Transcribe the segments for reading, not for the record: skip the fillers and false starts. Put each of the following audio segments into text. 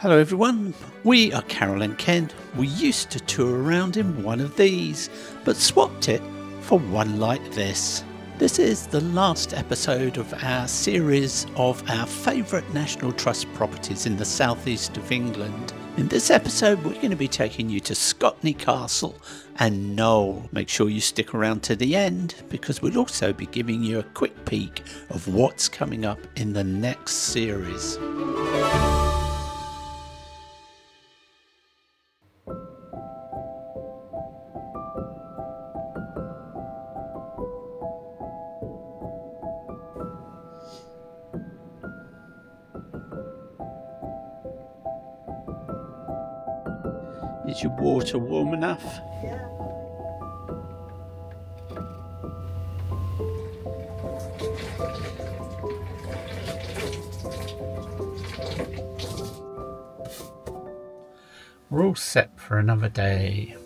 Hello everyone, we are Carol and Ken. We used to tour around in one of these, but swapped it for one like this. This is the last episode of our series of our favourite National Trust properties in the southeast of England. In this episode we're going to be taking you to Scotney Castle and Knowle. Make sure you stick around to the end because we'll also be giving you a quick peek of what's coming up in the next series. Is your water warm enough? Yeah. We're all set for another day.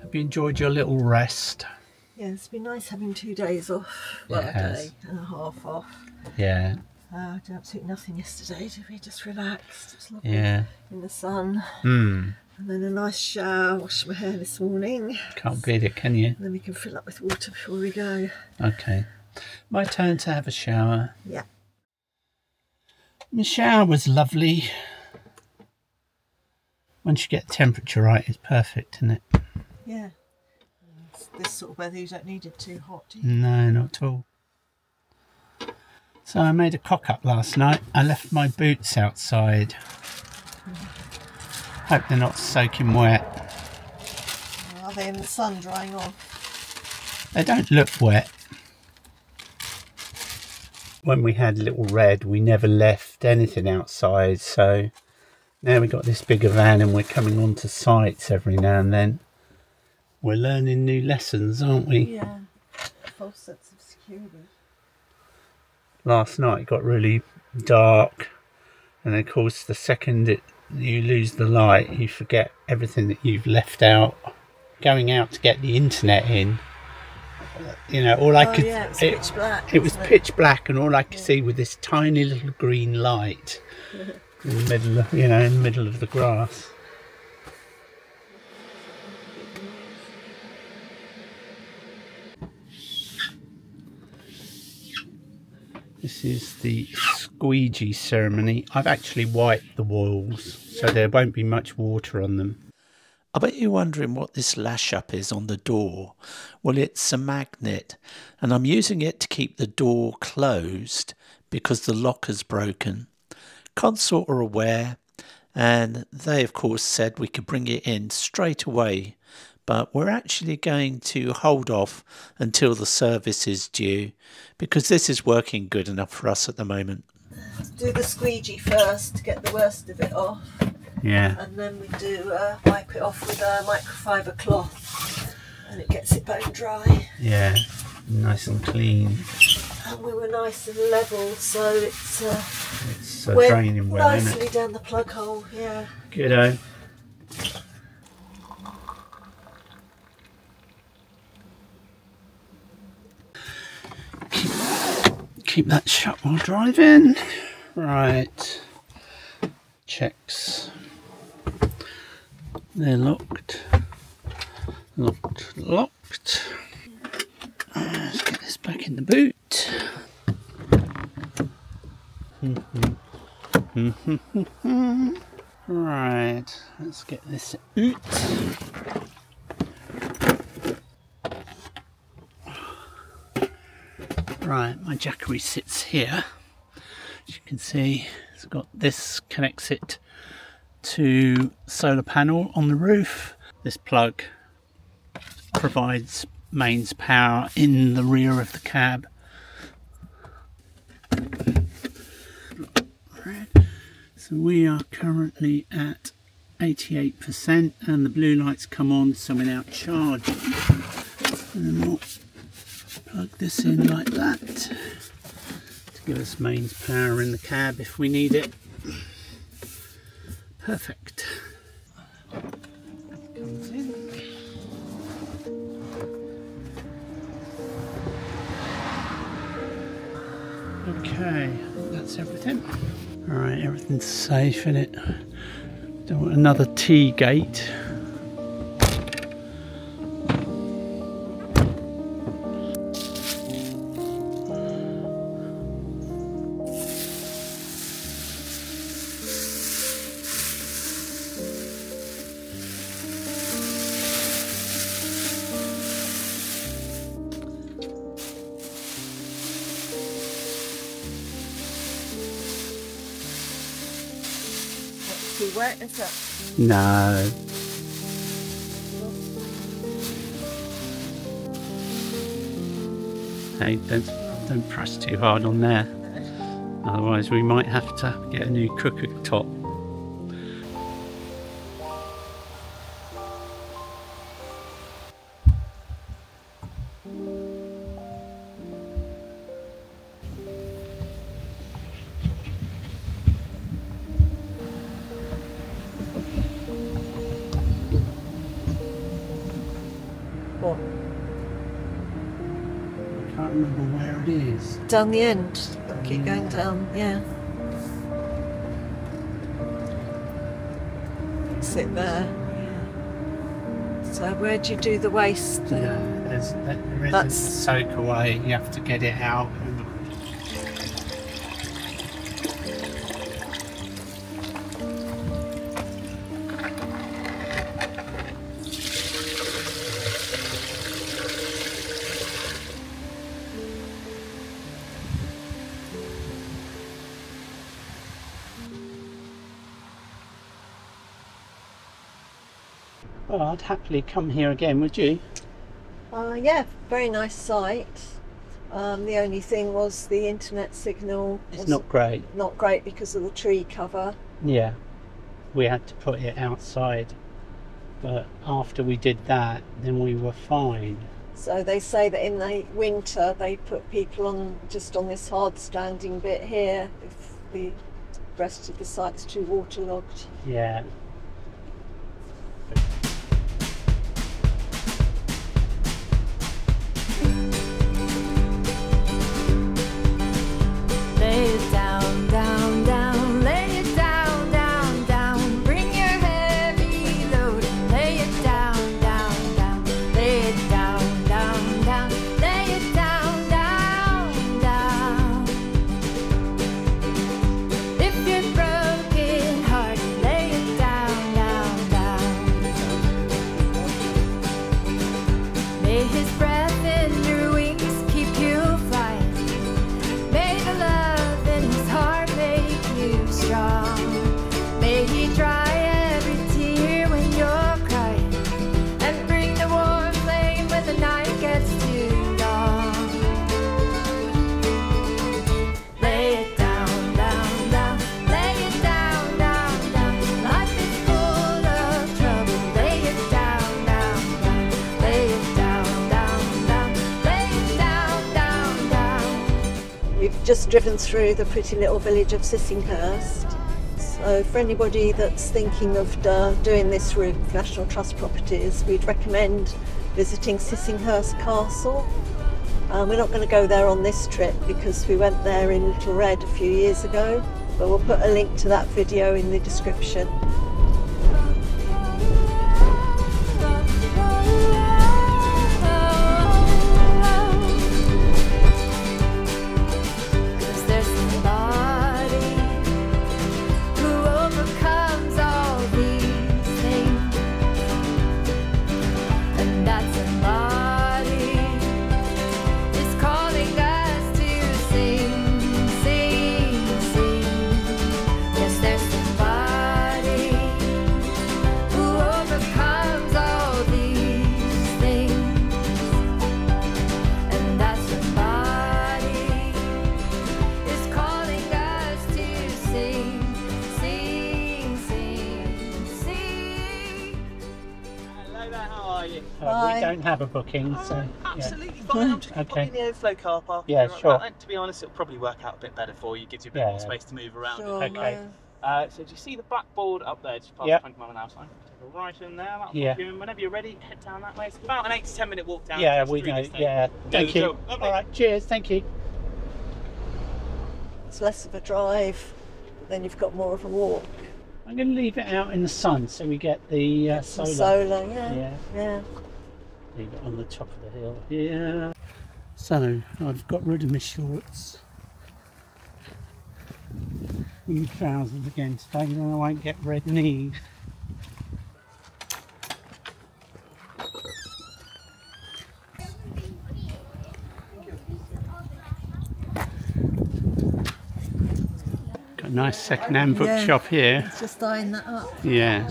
Have you enjoyed your little rest? Yeah, it's been nice having 2 days off. Well, a day and a half off. Yeah. Did absolutely nothing yesterday, did we? Just relaxed. It was lovely Yeah. in the sun. And And then a nice shower, washed my hair this morning. can't beat it, can you? And then we can fill up with water before we go. Okay. My turn to have a shower. Yeah. My shower was lovely. Once you get the temperature right, it's perfect, isn't it? Yeah. It's this sort of weather, you don't need it too hot, do you? No, not at all. So I made a cock up last night. I left my boots outside. Hope they're not soaking wet. Are they in the sun drying off? They don't look wet. When we had Little Red, we never left anything outside, so now we've got this bigger van and we're coming onto sites every now and then. We're learning new lessons, aren't we? Yeah. False sense of security. Last night it got really dark, and of course the second you lose the light, you forget everything that you've left out. Going out to get the internet in, you know, all I could, yeah, it was pitch black. It was wasn't pitch black, and all I could see was this tiny little green light in the middle of, in the middle of the grass. This is the squeegee ceremony. I've actually wiped the walls, so there won't be much water on them. I bet you're wondering what this lash up is on the door. Well, it's a magnet, and I'm using it to keep the door closed because the locker's broken. Consort are aware, and they of course said we could bring it in straight away, but we're actually going to hold off until the service is due because this is working good enough for us at the moment. Do the squeegee first to get the worst of it off. Yeah. And then we do wipe it off with a microfiber cloth and it gets it bone dry. Yeah, nice and clean. And we were nice and level, so it's It's draining well, isn't nicely it? down the plug hole, yeah. Goodo. Keep that shut while driving. Right. Checks. They're locked. Locked. Let's get this back in the boot. Right, let's get this out. Right, my Jackery sits here. As you can see, it's got this, connects it to solar panel on the roof. This plug provides mains power in the rear of the cab. So we are currently at 88% and the blue lights come on, so we're now charging. And then we'll plug this in like that to give us mains power in the cab if we need it. Perfect. Comes in. Okay, that's everything. Alright, everything's safe in it. Don't want another T gate. Too wet, is it? No. Hey, don't press too hard on there. Otherwise we might have to get a new cooktop. What? I can't remember where it is. Down the end. Keep going down, yeah. Sit there. Yeah. So where do you do the waste then? Yeah, there isn't That's- a soak away. You have to get it out. Well, I'd happily come here again, would you? Yeah, very nice site. The only thing was the internet signal It's was not great. not great because of the tree cover. Yeah, we had to put it outside. But after we did that, then we were fine. So they say that in the winter they put people on just on this hard standing bit here if the rest of the site's too waterlogged. Yeah. Lay it down, down, down, lay it down, down, down. Bring your heavy load and lay it down, down, down. Lay it down, down, down, lay it down, down, down. If you're broken hearted, lay it down, down, down. May his breath in your wings keep you flying. May the love in his heart make you strong. May he dry every tear when you're crying, and bring the warm flame when the night gets too long. Lay it down, down, down, lay it down, down, down. Life is full of trouble. Lay it down, down, down, lay it down, down, down, lay it down, down, down. We've just driven through the pretty little village of Sissinghurst. So for anybody that's thinking of doing this route with National Trust properties, we'd recommend visiting Sissinghurst Castle. We're not going to go there on this trip because we went there in Little Red a few years ago, but we'll put a link to that video in the description. Cause there's somebody who overcomes all these things, and that somebody is calling us to sing, sing, sing. Yes, there's somebody who overcomes all these things, and that somebody is calling us to sing, sing, sing, sing. Hello there, how are you? Hi. We don't have a booking, so yeah. Absolutely fine, I'm just going to pop Okay. in the overflow car park. Yeah, Right, sure. and to be honest, it'll probably work out a bit better for you, gives you a bit Yeah, more yeah. space to move around. Sure, Okay. So do you see the blackboard up there, just past Yeah. 20 mile an hour sign? Take a right in there, that'll Yeah. pop you in. Whenever you're ready, head down that way. It's about an 8 to 10 minute walk down. Yeah, to we Street know. Estate. Yeah, thank the you. drill. Lovely. All right, cheers. Thank you. It's less of a drive. then you've got more of a walk. I'm going to leave it out in the sun so we get the solar. Solar, yeah. Leave it on the top of the hill here. So I've got rid of my shorts and my trousers again today, then I won't get red knees. Got a nice second-hand bookshop here. Just eyeing that up. Yeah.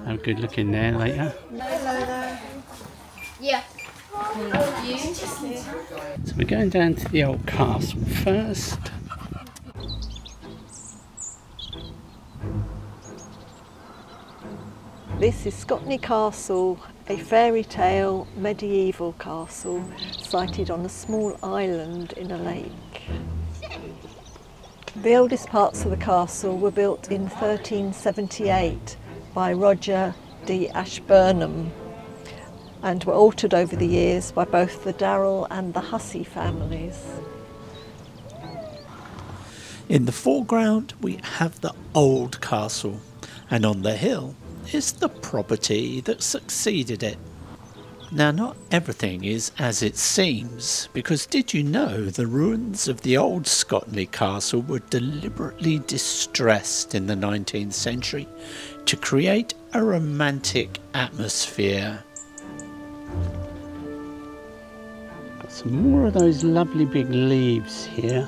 Have a good look in there later. Hello there. Yeah. So we're going down to the old castle first. This is Scotney Castle, a fairy tale medieval castle sited on a small island in a lake. The oldest parts of the castle were built in 1378 by Roger de Ashburnham and were altered over the years by both the Darrell and the Hussey families. In the foreground we have the old castle, and on the hill is the property that succeeded it. Now, not everything is as it seems, because did you know the ruins of the old Scotney Castle were deliberately distressed in the 19th century to create a romantic atmosphere? Got some more of those lovely big leaves here.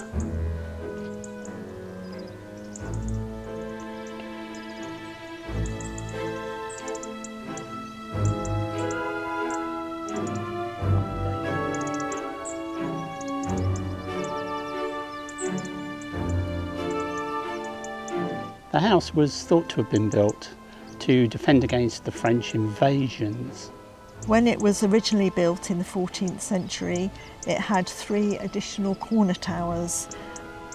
The house was thought to have been built to defend against the French invasions. When it was originally built in the 14th century, it had 3 additional corner towers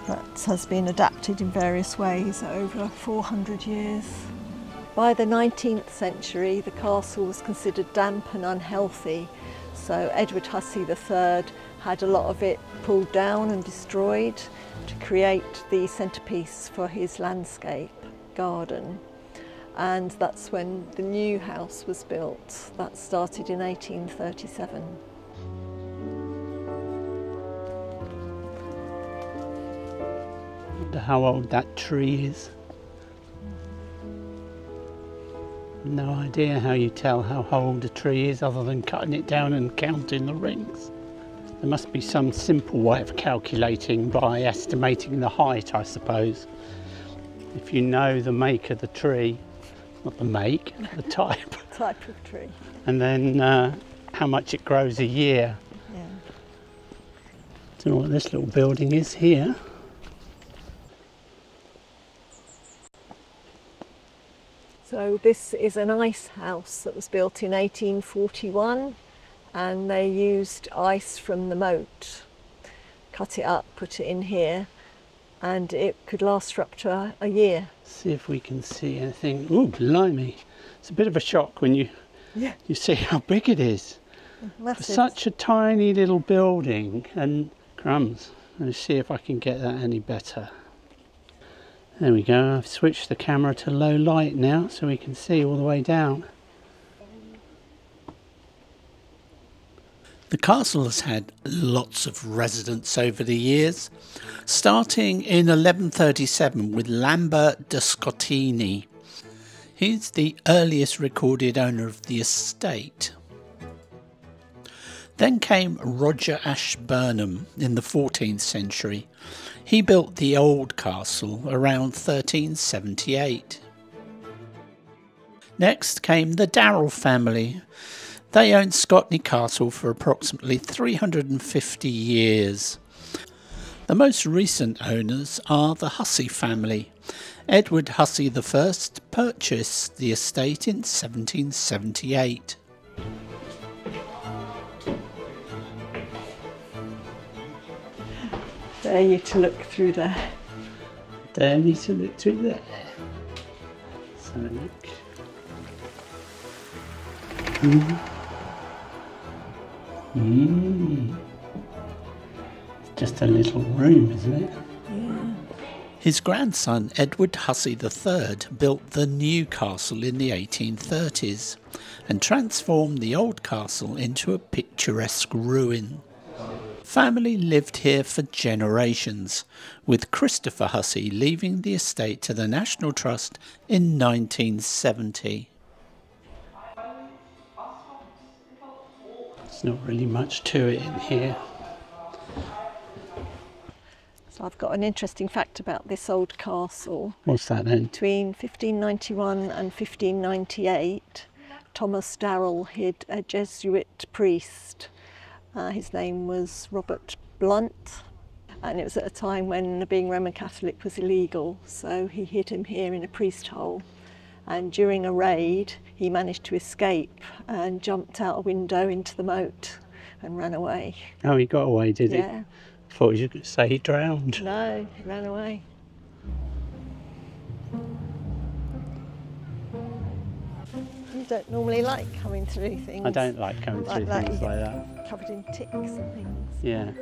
that has been adapted in various ways over 400 years. By the 19th century, the castle was considered damp and unhealthy, so Edward Hussey III had a lot of it pulled down and destroyed to create the centrepiece for his landscape garden. And that's when the new house was built. That started in 1837. Wonder how old that tree is. No idea how you tell how old a tree is other than cutting it down and counting the rings. There must be some simple way of calculating by estimating the height, I suppose. If you know the make of the tree, not the make, the type. Type of tree. And then how much it grows a year. Yeah. Don't know what this little building is here. So this is an ice house that was built in 1841, and they used ice from the moat, cut it up, put it in here, and it could last for up to a year. See if we can see anything. Ooh, blimey. It's a bit of a shock when you see how big it is. Massive. For such a tiny little building, and crumbs. Let's see if I can get that any better. There we go. I've switched the camera to low light now so we can see all the way down. The castle has had lots of residents over the years, starting in 1137 with Lambert de Scottini. He's the earliest recorded owner of the estate. Then came Roger Ashburnham in the 14th century. He built the old castle around 1378. Next came the Darrell family. They owned Scotney Castle for approximately 350 years. The most recent owners are the Hussey family. Edward Hussey I purchased the estate in 1778. Dare you to look through there. Dare me to look through there. So look. It's just a little room, isn't it? Yeah. His grandson, Edward Hussey III, built the new castle in the 1830s and transformed the old castle into a picturesque ruin. Family lived here for generations, with Christopher Hussey leaving the estate to the National Trust in 1970. There's not really much to it in here. So I've got an interesting fact about this old castle. What's that then? Between 1591 and 1598, Thomas Darrell hid a Jesuit priest. His name was Robert Blunt, and it was at a time when being Roman Catholic was illegal, so he hid him here in a priest hole. And during a raid, he managed to escape and jumped out a window into the moat and ran away. Oh, he got away, did he? Yeah. Thought you were going to say he drowned. No, he ran away. You don't normally like coming through things. I don't like coming through things like that. Covered in ticks and things. Yeah.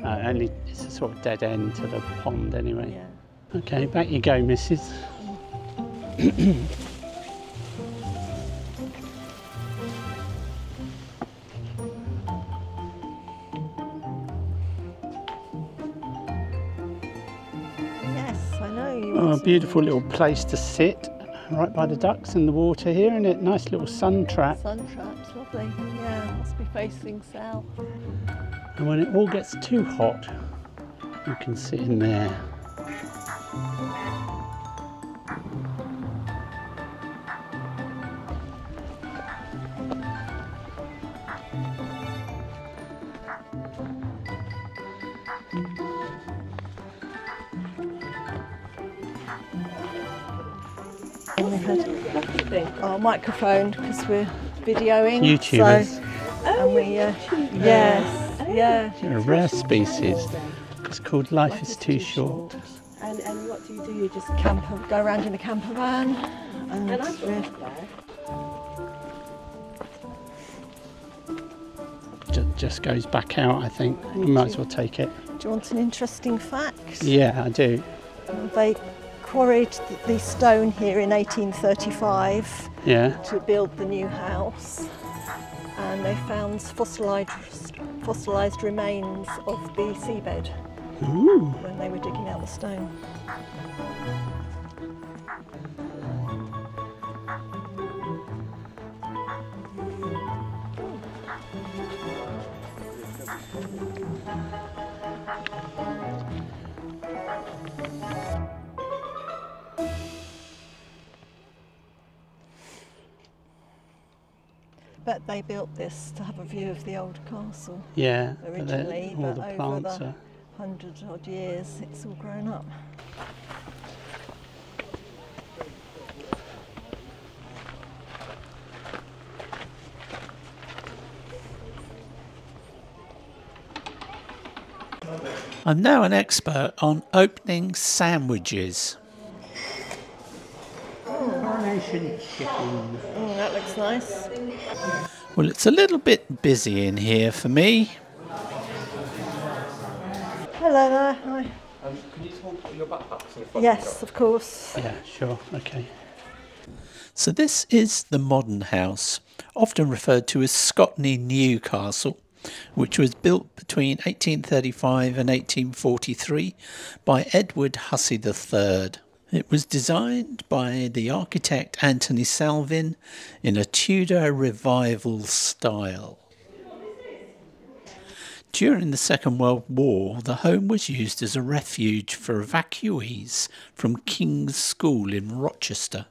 Only it's a sort of dead end to the pond anyway. Yeah. Okay, back you go, missus. Yes, I know you Oh, a want beautiful little place to sit, right by the ducks and the water here, isn't it? Nice little sun trap. sun traps, lovely. Yeah, must be facing south. And when it all gets too hot, you can sit in there. And we've had our microphone because we're videoing. YouTubers. So, and we, yes, yeah. They're a rare species. It's called Life is Too Short. And what do? You just go around in a camper van, and Just goes back out, I think. You might as well take it. do you want an interesting fact? Yeah, I do. They quarried the stone here in 1835 Yeah. to build the new house, and they found fossilised remains of the seabed Ooh. when they were digging out the stone. But they built this to have a view of the old castle Yeah. originally, all but the over plants the are. 100 odd years it's all grown up. I'm now an expert on opening sandwiches. Coronation chicken. Oh, that looks nice. Well, it's a little bit busy in here for me. Hello there. Hi. Can you hold your backpacks in the front? Yes, of course. Yeah, sure. Okay. So this is the modern house, often referred to as Scotney New Castle, which was built between 1835 and 1843 by Edward Hussey III. It was designed by the architect Anthony Salvin in a Tudor revival style. During the Second World War, the home was used as a refuge for evacuees from King's School in Rochester.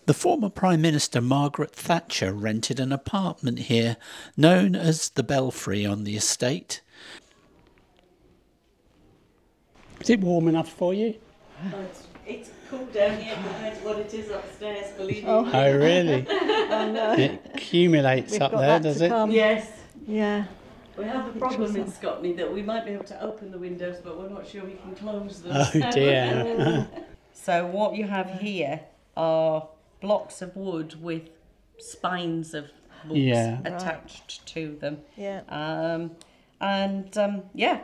The former Prime Minister Margaret Thatcher rented an apartment here, known as the Belfry on the estate. Is it warm enough for you? It's cool down here compared to what it is upstairs, believe me. Oh, really? Oh, no. It accumulates We've up got there, that does to it? come. Yes. Yeah. We have a problem in Scotland that we might be able to open the windows, but we're not sure we can close them. Oh dear. So what you have here are blocks of wood with spines of books Yeah. attached to them. Yeah. Yeah,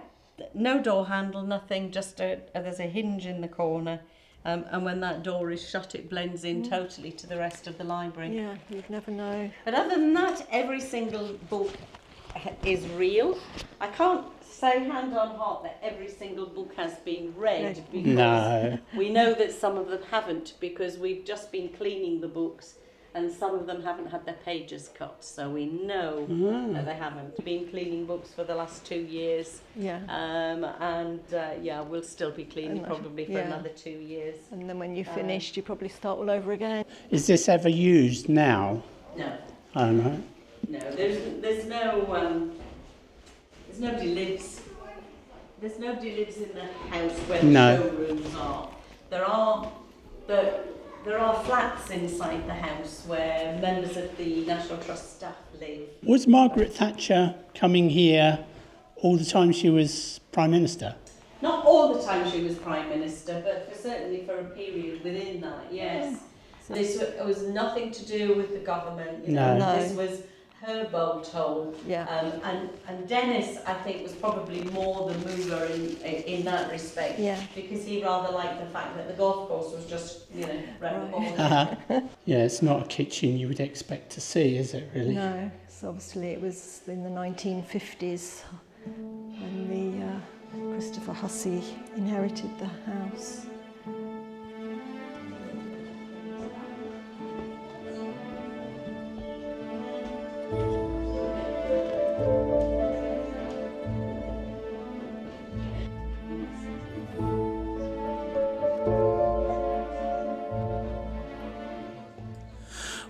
No door handle, nothing, just there's a hinge in the corner. And when that door is shut, it blends in totally to the rest of the library. Yeah, you'd never know. But other than that, every single book is real. I can't say hand on heart that every single book has been read, because No. we know that some of them haven't, because we've just been cleaning the books and some of them haven't had their pages cut, so we know that they haven't. Been cleaning books for the last 2 years. Yeah. Yeah, we'll still be cleaning probably for another 2 years. And then when you're finished, you probably start all over again. Is this ever used now? No. Oh, no. No, there's nobody lives. There's nobody lives in the house where the showrooms are. There are flats inside the house where members of the National Trust staff live. Was Margaret Thatcher coming here all the time she was Prime Minister? Not all the time she was Prime Minister, but certainly for a period within that, yes. This was nothing to do with the government. No. This was her boat hole. Yeah. And Dennis, I think, was probably more the mover in that respect. Yeah. Because he rather liked the fact that the golf course was just, round the corner. Yeah, it's not a kitchen you would expect to see, is it really? No, so obviously it was in the 1950s when the Christopher Hussey inherited the house.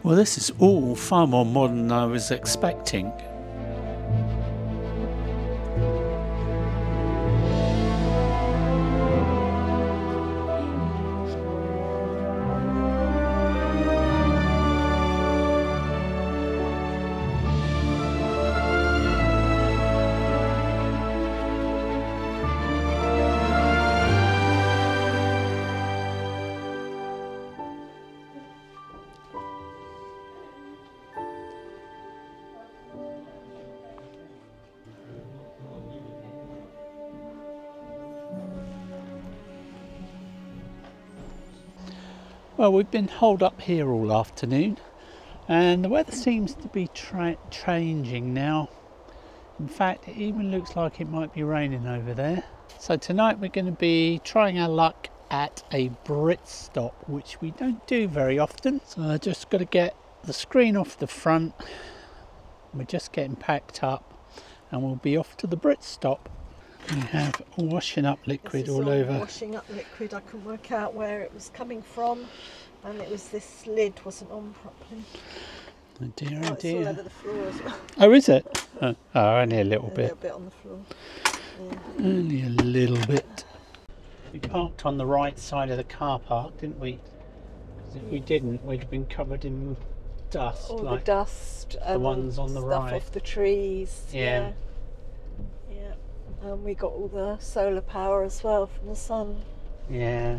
Well, this is all far more modern than I was expecting. Well, we've been holed up here all afternoon and the weather seems to be changing now. In fact, it even looks like it might be raining over there. So tonight we're going to be trying our luck at a Brit stop, which we don't do very often. So I just got to get the screen off the front. We're just getting packed up and we'll be off to the Brit stop. We have washing up liquid all over. Washing up liquid, I couldn't work out where it was coming from, and it was this lid wasn't on properly. Oh dear, Oh, oh it's dear. all over the floor as well. Oh, is it? Oh, only a little A bit. little bit on the floor. Yeah. Only a little bit. We parked on the right side of the car park, didn't we? Because if we didn't, we'd have been covered in dust. All like the dust and ones on the stuff right. off the trees. Yeah. Yeah. And we got all the solar power as well from the sun. Yeah.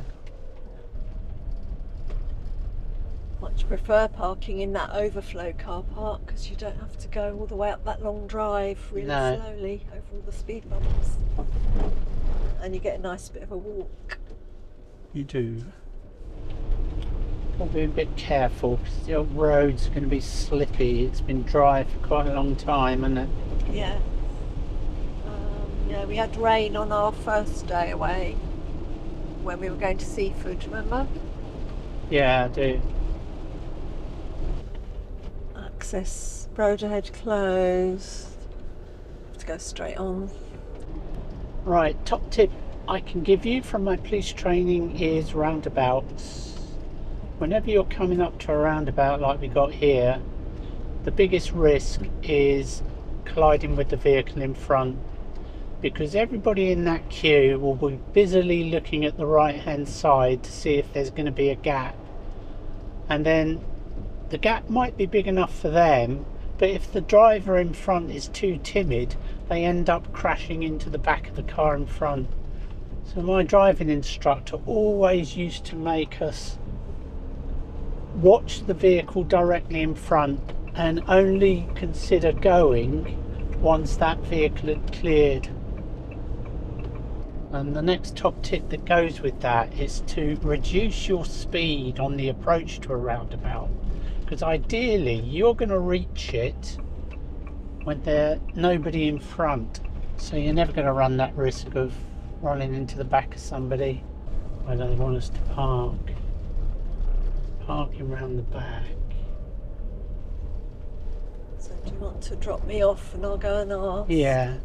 Much prefer parking in that overflow car park because you don't have to go all the way up that long drive really slowly over all the speed bumps. And you get a nice bit of a walk. You do. Got to be a bit careful because the old road's going to be slippy. It's been dry for quite a long time, hasn't it? Yeah. Yeah, we had rain on our first day away when we were going to Seaford, remember? Yeah, I do. Access road ahead closed. Have to go straight on. Right, top tip I can give you from my police training is roundabouts. Whenever you're coming up to a roundabout like we got here, the biggest risk is colliding with the vehicle in front, because everybody in that queue will be busily looking at the right hand side to see if there's going to be a gap, and then the gap might be big enough for them, but if the driver in front is too timid, they end up crashing into the back of the car in front. So my driving instructor always used to make us watch the vehicle directly in front and only consider going once that vehicle had cleared. And the next top tip that goes with that is to reduce your speed on the approach to a roundabout, because ideally you're going to reach it when there's nobody in front, so you're never going to run that risk of running into the back of somebody where they want us to parking round the back. So do you want to drop me off and I'll go and ask? Yeah.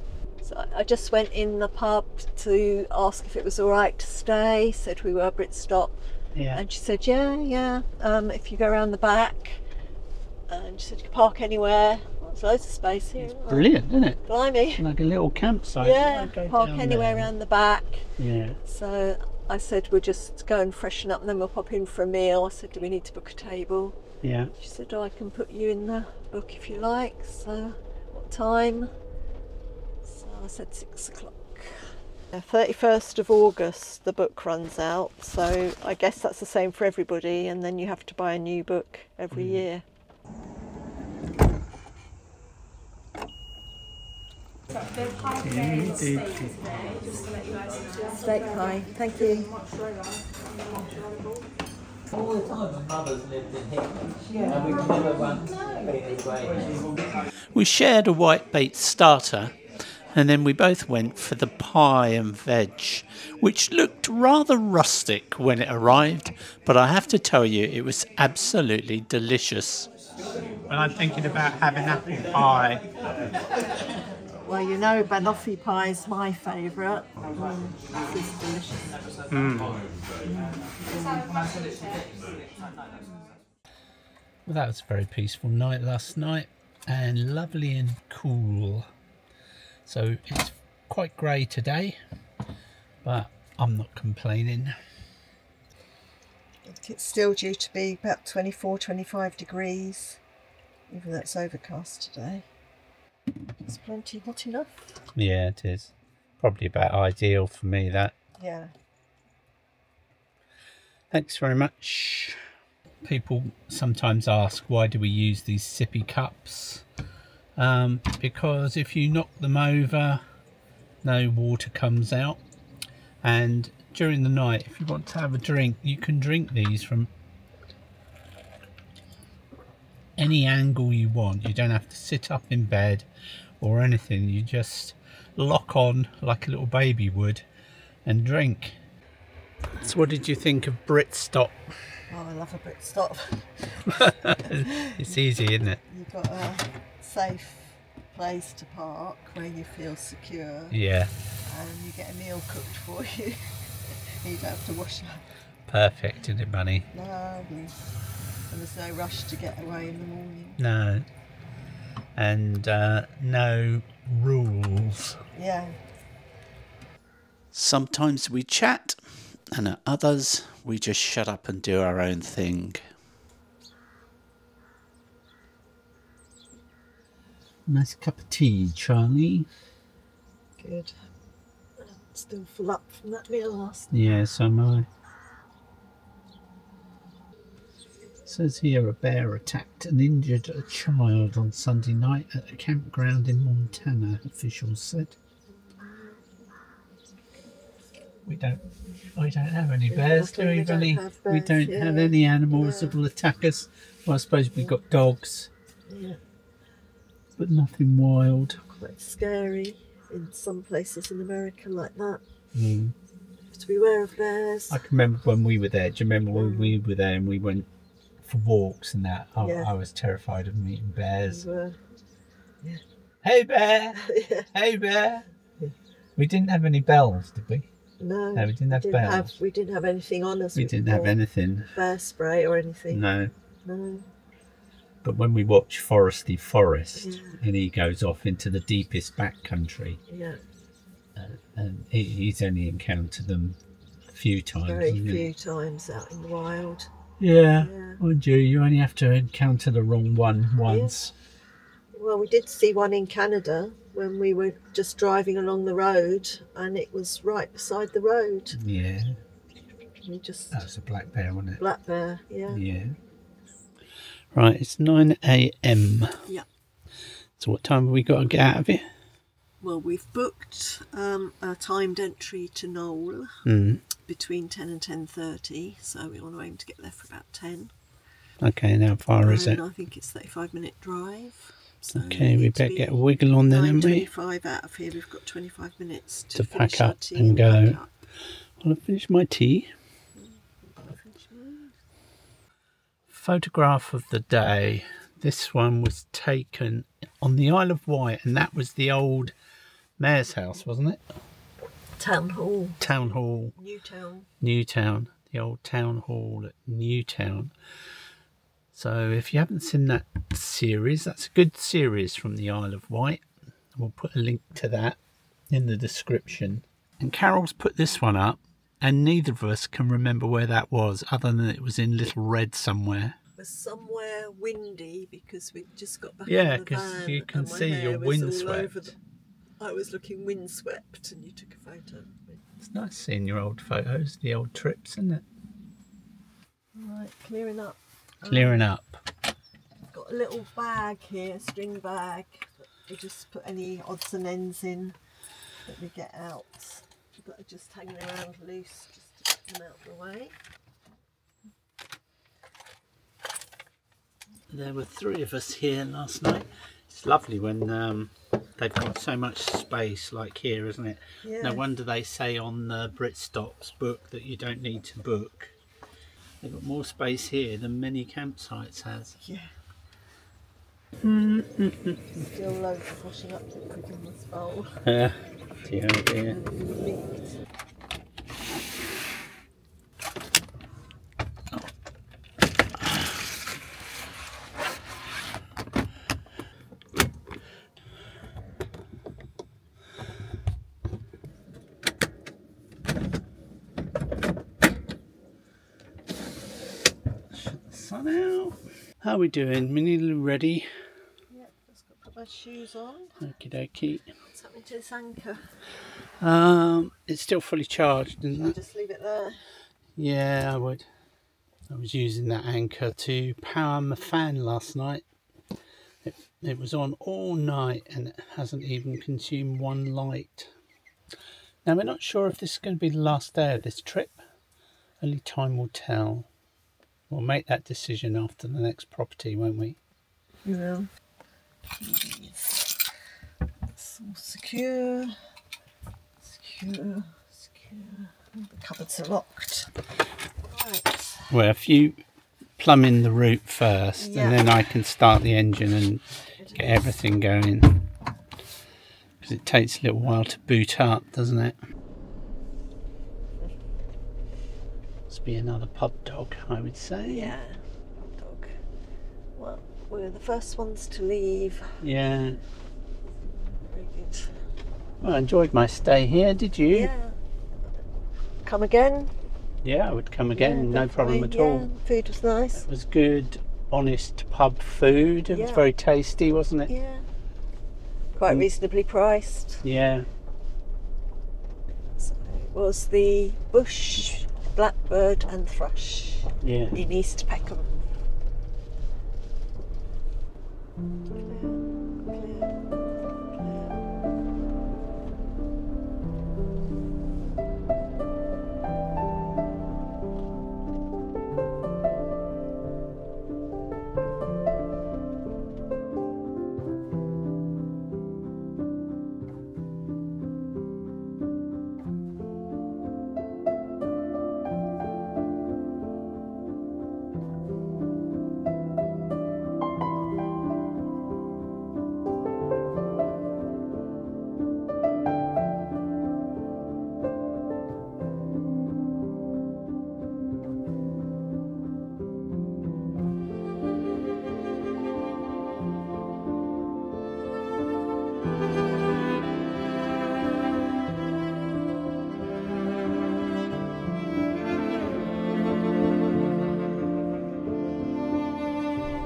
So I just went in the pub to ask if it was all right to stay, said we were Britstop. Yeah. And she said, yeah, if you go around the back. And she said, you can park anywhere. Well, there's loads of space here. Brilliant, isn't it? Blimey. Like a little campsite. Yeah, Go park down anywhere there. around the back. Yeah. So I said, we'll just go and freshen up and then we'll pop in for a meal. I said, do we need to book a table? Yeah. She said, I can put you in the book if you like. So what time? So I said 6 o'clock. 31st of August the book runs out, so I guess that's the same for everybody, and then you have to buy a new book every year. Steak pie, thank you. All the time my mother's lived in here, and we've never once been away. We shared a whitebait starter, and then we both went for the pie and veg, which looked rather rustic when it arrived, but I have to tell you it was absolutely delicious. When I'm thinking about having apple pie, Well, you know, banoffee pie is my favourite. This is delicious. well, that was a very peaceful night last night, and lovely and cool. So it's quite grey today, but I'm not complaining. It's still due to be about 24, 25 degrees, even though it's overcast today. It's plenty hot enough. Yeah, it is. Probably about ideal for me, that. Yeah. Thanks very much. People sometimes ask, why do we use these sippy cups? Because if you knock them over, no water comes out. And during the night, if you want to have a drink, you can drink these from any angle you want. You don't have to sit up in bed or anything. You just lock on like a little baby would and drink. So what did you think of Britstop? Oh, I love a Britstop. It's easy, isn't it? You've got a safe place to park where you feel secure, Yeah, and you get a meal cooked for you. You don't have to wash up. perfect, isn't it, Bunny? Lovely. And there's no rush to get away in the morning. No. And no rules. Yeah. Sometimes we chat, and at others we just shut up and do our own thing. Nice cup of tea, Charlie. Good. I'm still full up from that meal last night. Yeah, so am I. Says here a bear attacked and injured a child on Sunday night at a campground in Montana, officials said. We don't have any bears, do we, Bunny? We don't have any animals that will attack us. Well, I suppose we've got dogs, Yeah. but nothing wild. Quite scary in some places in America like that. Mm. Have to beware of bears. I can remember when we were there. Do you remember when we were there and we went for walks and that? Yeah. I was terrified of meeting bears. You were. Hey bear! Yeah. Hey bear! We didn't have any bells, did we? No, No, we didn't have bells. We didn't have anything on us. We didn't have or anything. bear spray or anything. No. No. But when we watch Foresty Forest Yeah. and he goes off into the deepest back country, Yeah. and he's only encountered them a few times. Very hasn't he? few times out in the wild. Yeah. Yeah. Mind you only have to encounter the wrong one once. Well, we did see one in Canada when we were just driving along the road, and it was right beside the road. Yeah. We just That was a black bear, wasn't it? black bear. Yeah. Yeah. Right, it's 9 a.m. Yeah. So what time have we got to get out of here? Well, we've booked a timed entry to Knowle between 10 and 10:30, so we want to aim to get there for about 10. Okay, and how far is it? I think it's a 35-minute drive. So okay, we better get a wiggle on then, haven't we? 9:25 out of here. We've got 25 minutes to pack up and go. Well, I've finished my tea. Photograph of the day. This one was taken on the Isle of Wight, and that was the old Mayor's House, wasn't it? Town Hall. Town Hall. Newtown. Newtown. The old Town Hall at Newtown. So if you haven't seen that series, that's a good series from the Isle of Wight. We'll put a link to that in the description. And Carol's put this one up, and neither of us can remember where that was, other than it was in Little Red somewhere. It was somewhere windy because we just got back. Yeah, in the van, because you can see your you're windswept. I was looking windswept, and you took a photo. It's nice seeing your old photos, the old trips, isn't it? Right, clearing up. Clearing up. I've got a little bag here, a string bag. We just put any odds and ends in that we get out that are just hanging around loose, just to get them out of the way. There were 3 of us here last night. It's lovely when they've got so much space like here, isn't it? Yeah. No wonder they say on the Britstops book that you don't need to book. They've got more space here than many campsites has. Yeah. Still loads of washing up liquid in this bowl. Dear, oh dear. Leaked. Sun out. How are we doing? Minnie ready? Yeah, just got to put my shoes on. Okie dokie. What's happening to this anchor? It's still fully charged, isn't it? Just leave it there. Yeah, I would. I was using that anchor to power my fan last night. It was on all night and it hasn't even consumed one light. Now we're not sure if this is going to be the last day of this trip. Only time will tell. We'll make that decision after the next property, won't we? We will. It's all secure. Secure. Secure. The cupboards are locked. Right. Well, if you plumb in the route first, Yeah. and then I can start the engine and get everything going. Because it takes a little while to boot up, doesn't it? Must be another pub dog, I would say. Yeah. Dog. Well, we're the first ones to leave. Yeah. Very good. Well, I enjoyed my stay here, did you? Yeah. Come again? Yeah, I would come again, Yeah, no problem at all. Food was nice. It was good, honest pub food. It was Yeah. very tasty, wasn't it? Yeah. Quite reasonably priced. Yeah. So it was the bush, blackbird and thrush Yeah. in East Peckham.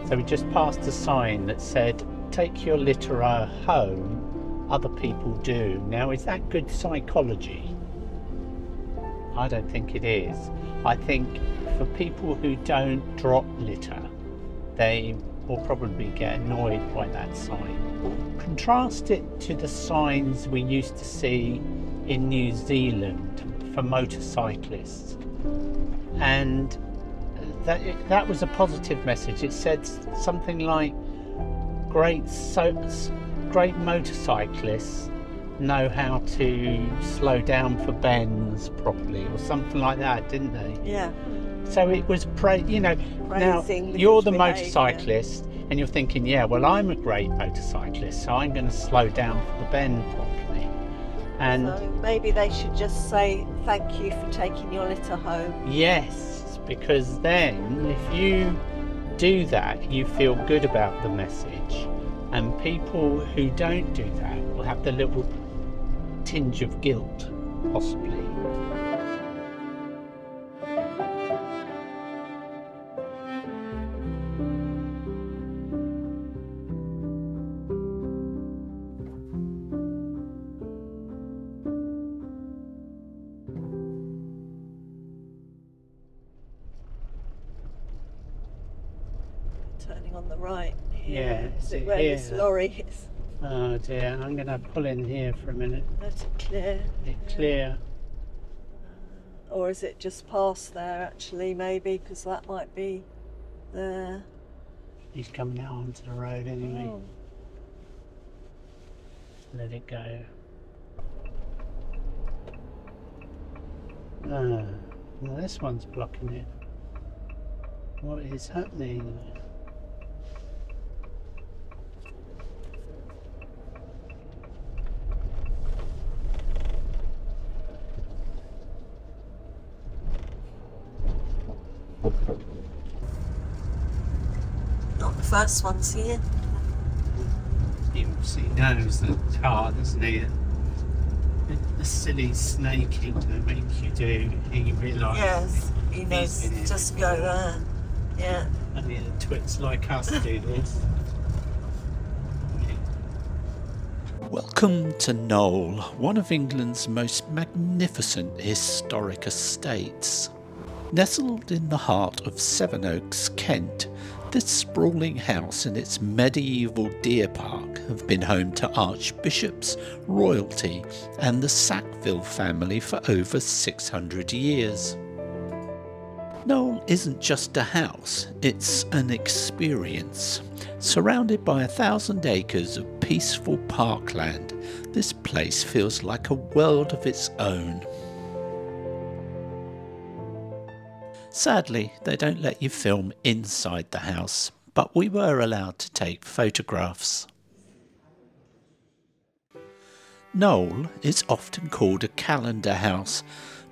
So we just passed a sign that said, take your litter home, other people do. Now, is that good psychology? I don't think it is. I think for people who don't drop litter, they or probably get annoyed by that sign. Contrast it to the signs we used to see in New Zealand for motorcyclists, and that was a positive message. It said something like, great motorcyclists know how to slow down for bends properly, or something like that, didn't they? Yeah. So it was now you're the motorcyclist and you're thinking, yeah, well, I'm a great motorcyclist, so I'm going to slow down for the bend properly. And so maybe they should just say thank you for taking your litter home. Yes, because then if you do that, you feel good about the message, and people who don't do that will have the little tinge of guilt, possibly. Turning on the right. Yeah, is it where this lorry is? Oh dear, I'm going to pull in here for a minute. Let it clear. Clear. Or is it just past there actually, maybe, because that might be there. He's coming out onto the road anyway. Oh. Let it go. No, this one's blocking it. What is happening? Not the first one's here. He obviously knows the car, doesn't he? The silly snaking that make you do, he realises. Yes, he knows. Just go there. Yeah. Only the twits like us do this. Welcome to Knowle, one of England's most magnificent historic estates. Nestled in the heart of Sevenoaks, Kent, this sprawling house and its medieval deer park have been home to archbishops, royalty and the Sackville family for over 600 years. Knowle isn't just a house, it's an experience. Surrounded by 1,000 acres of peaceful parkland, this place feels like a world of its own. Sadly, they don't let you film inside the house, but we were allowed to take photographs. Knowle is often called a calendar house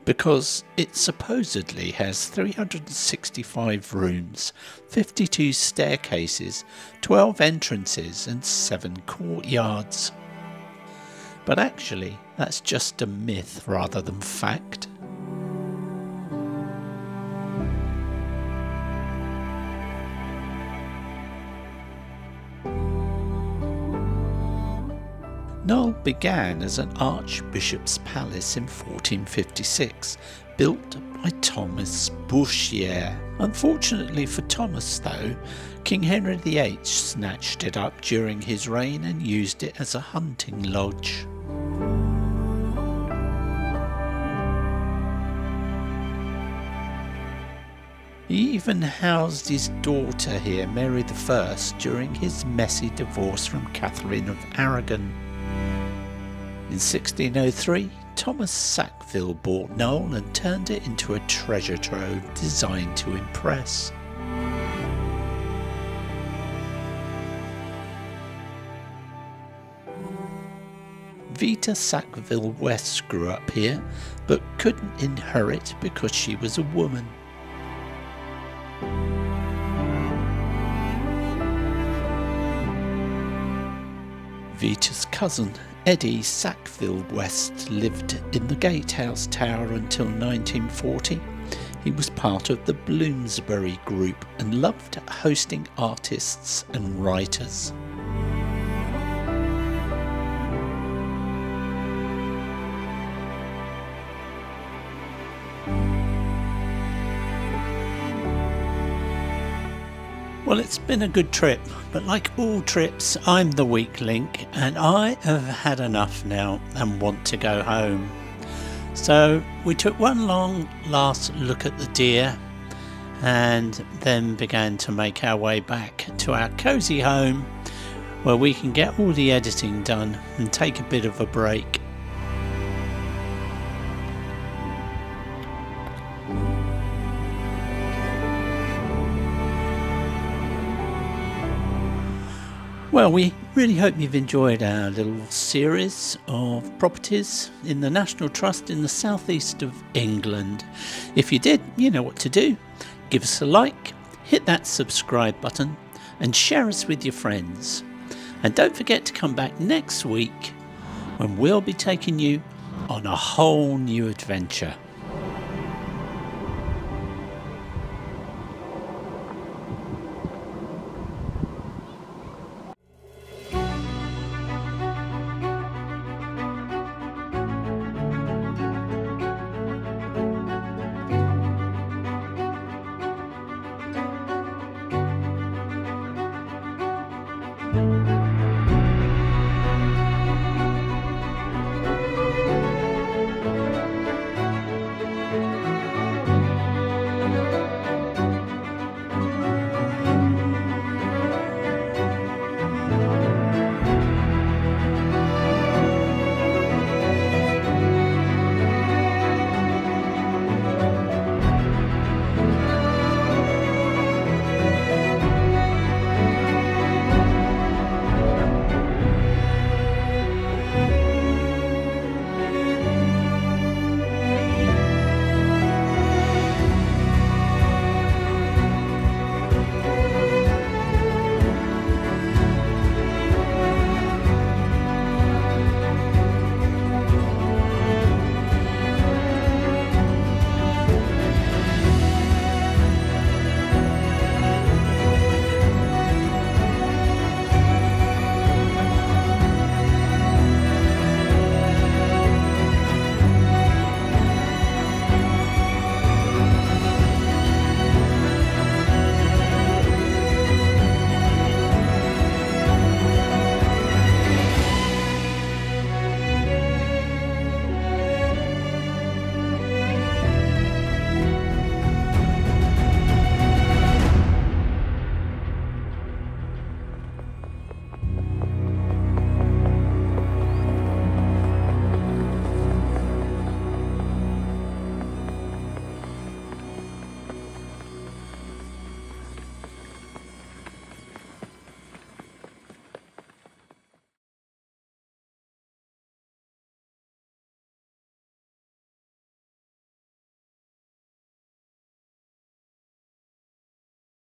because it supposedly has 365 rooms, 52 staircases, 12 entrances and 7 courtyards. But actually, that's just a myth rather than fact. Knowle began as an archbishop's palace in 1456, built by Thomas Bourchier. Unfortunately for Thomas though, King Henry VIII snatched it up during his reign and used it as a hunting lodge. He even housed his daughter here, Mary I, during his messy divorce from Catherine of Aragon. In 1603, Thomas Sackville bought Knowle and turned it into a treasure trove designed to impress. Vita Sackville West grew up here, but couldn't inherit because she was a woman. Vita's cousin, Eddie Sackville West, lived in the Gatehouse Tower until 1940. He was part of the Bloomsbury Group and loved hosting artists and writers. Well, it's been a good trip, but like all trips, I'm the weak link and I have had enough now and want to go home. So we took one long last look at the deer and then began to make our way back to our cosy home where we can get all the editing done and take a bit of a break. Well, we really hope you've enjoyed our little series of properties in the National Trust in the southeast of England. If you did, you know what to do. Give us a like, hit that subscribe button and share us with your friends. And don't forget to come back next week when we'll be taking you on a whole new adventure.